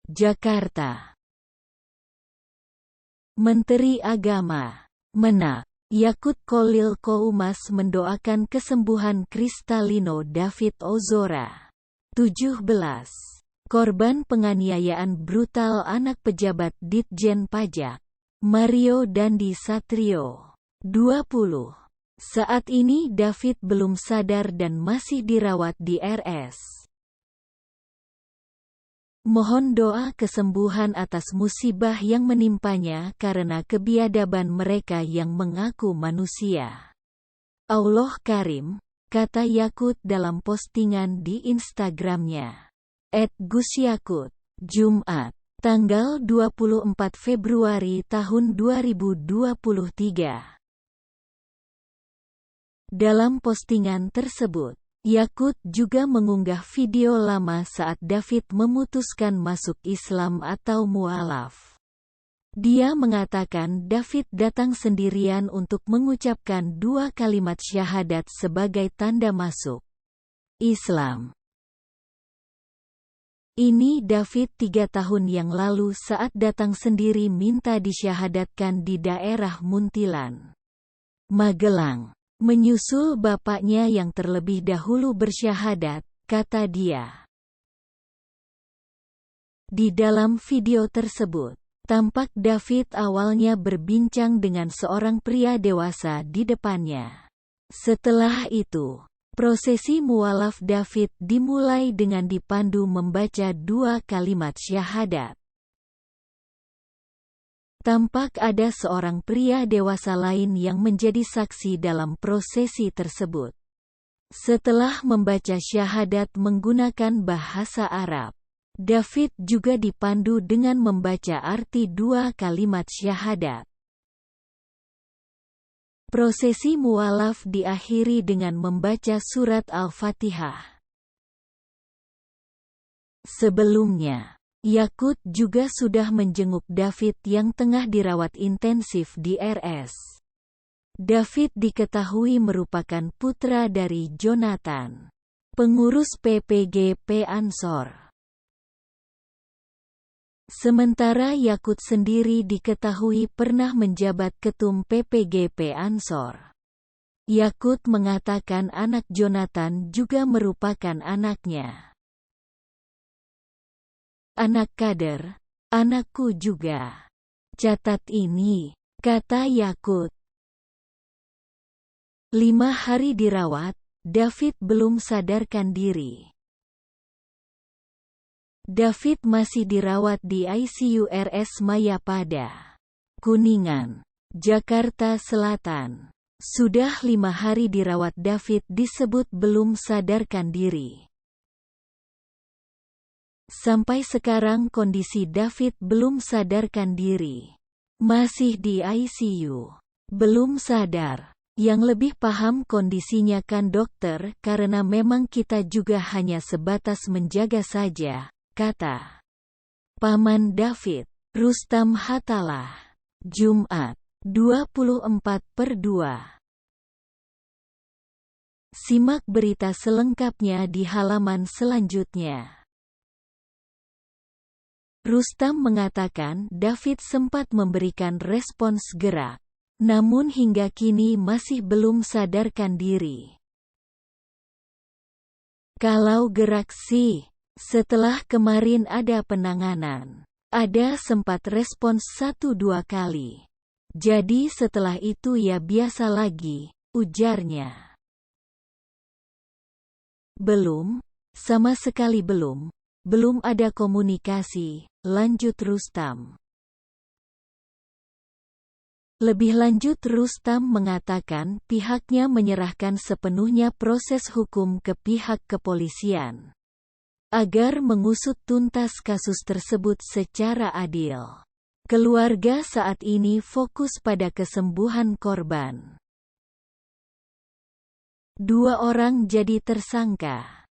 Jakarta. Menteri Agama, Menak, Yakut Kholil Koumas mendoakan kesembuhan Kristalino David Ozora. 17. Korban penganiayaan brutal anak pejabat Ditjen Pajak, Mario Dandi Satrio. 20. Saat ini David belum sadar dan masih dirawat di RS. Mohon doa kesembuhan atas musibah yang menimpanya karena kebiadaban mereka yang mengaku manusia. Allah Karim, kata Yakut dalam postingan di Instagramnya. @GusYakut, Jumat, tanggal 24 Februari tahun 2023. Dalam postingan tersebut, Yakut juga mengunggah video lama saat David memutuskan masuk Islam atau mualaf. Dia mengatakan David datang sendirian untuk mengucapkan 2 kalimat syahadat sebagai tanda masuk Islam. Ini David 3 tahun yang lalu saat datang sendiri minta disyahadatkan di daerah Muntilan, Magelang. Menyusul bapaknya yang terlebih dahulu bersyahadat, kata dia. Di dalam video tersebut, tampak David awalnya berbincang dengan seorang pria dewasa di depannya. Setelah itu, prosesi mualaf David dimulai dengan dipandu membaca 2 kalimat syahadat. Tampak ada seorang pria dewasa lain yang menjadi saksi dalam prosesi tersebut. Setelah membaca syahadat menggunakan bahasa Arab, David juga dipandu dengan membaca arti 2 kalimat syahadat. Prosesi mualaf diakhiri dengan membaca surat Al-Fatihah. Sebelumnya, Yakut juga sudah menjenguk David yang tengah dirawat intensif di RS. David diketahui merupakan putra dari Jonathan, pengurus PPGP Ansor. Sementara Yakut sendiri diketahui pernah menjabat ketum PPGP Ansor. Yakut mengatakan anak Jonathan juga merupakan anaknya. Anak kader, anakku juga. Catat ini, kata Yakut. 5 hari dirawat, David belum sadarkan diri. David masih dirawat di ICU RS Mayapada, Kuningan, Jakarta Selatan. Sudah 5 hari dirawat David disebut belum sadarkan diri. Sampai sekarang kondisi David belum sadarkan diri. Masih di ICU. Belum sadar. Yang lebih paham kondisinya kan dokter karena memang kita juga hanya sebatas menjaga saja, kata paman David, Rustam Hatalah. Jumat, 24/2. Simak berita selengkapnya di halaman selanjutnya. Rustam mengatakan David sempat memberikan respons gerak, namun hingga kini masih belum sadarkan diri. Kalau gerak sih, setelah kemarin ada penanganan, ada sempat respons 1-2 kali. Jadi setelah itu ya biasa lagi, ujarnya. Belum, sama sekali belum ada komunikasi, lanjut Rustam. Lebih lanjut Rustam mengatakan pihaknya menyerahkan sepenuhnya proses hukum ke pihak kepolisian, agar mengusut tuntas kasus tersebut secara adil. Keluarga saat ini fokus pada kesembuhan korban. 2 orang jadi tersangka.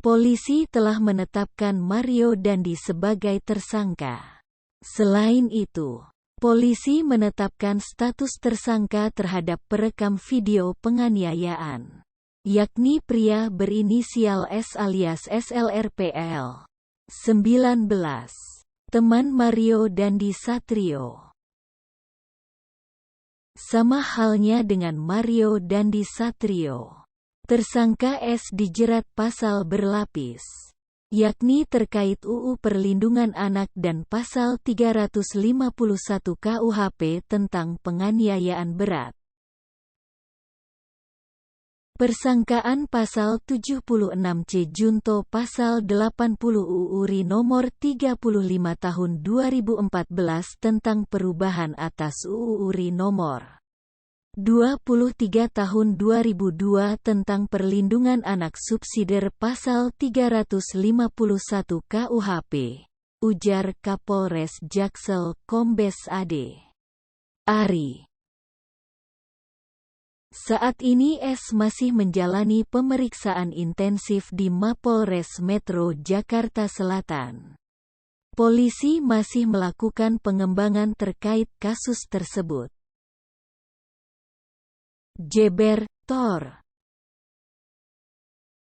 Polisi telah menetapkan Mario Dandi sebagai tersangka. Selain itu, polisi menetapkan status tersangka terhadap perekam video penganiayaan, yakni pria berinisial S alias SLRPL. 19. Teman Mario Dandi Satrio. Sama halnya dengan Mario Dandi Satrio, tersangka S dijerat pasal berlapis, yakni terkait UU Perlindungan Anak dan pasal 351 KUHP tentang penganiayaan berat. Persangkaan pasal 76C Junto pasal 80 UU RI nomor 35 tahun 2014 tentang perubahan atas UU RI nomor 23 tahun 2002 tentang perlindungan anak subsidiar pasal 351 KUHP, ujar Kapolres Jaksel Kombes AD Ari. Saat ini S masih menjalani pemeriksaan intensif di Mapolres Metro Jakarta Selatan. Polisi masih melakukan pengembangan terkait kasus tersebut. Jeber, Tor.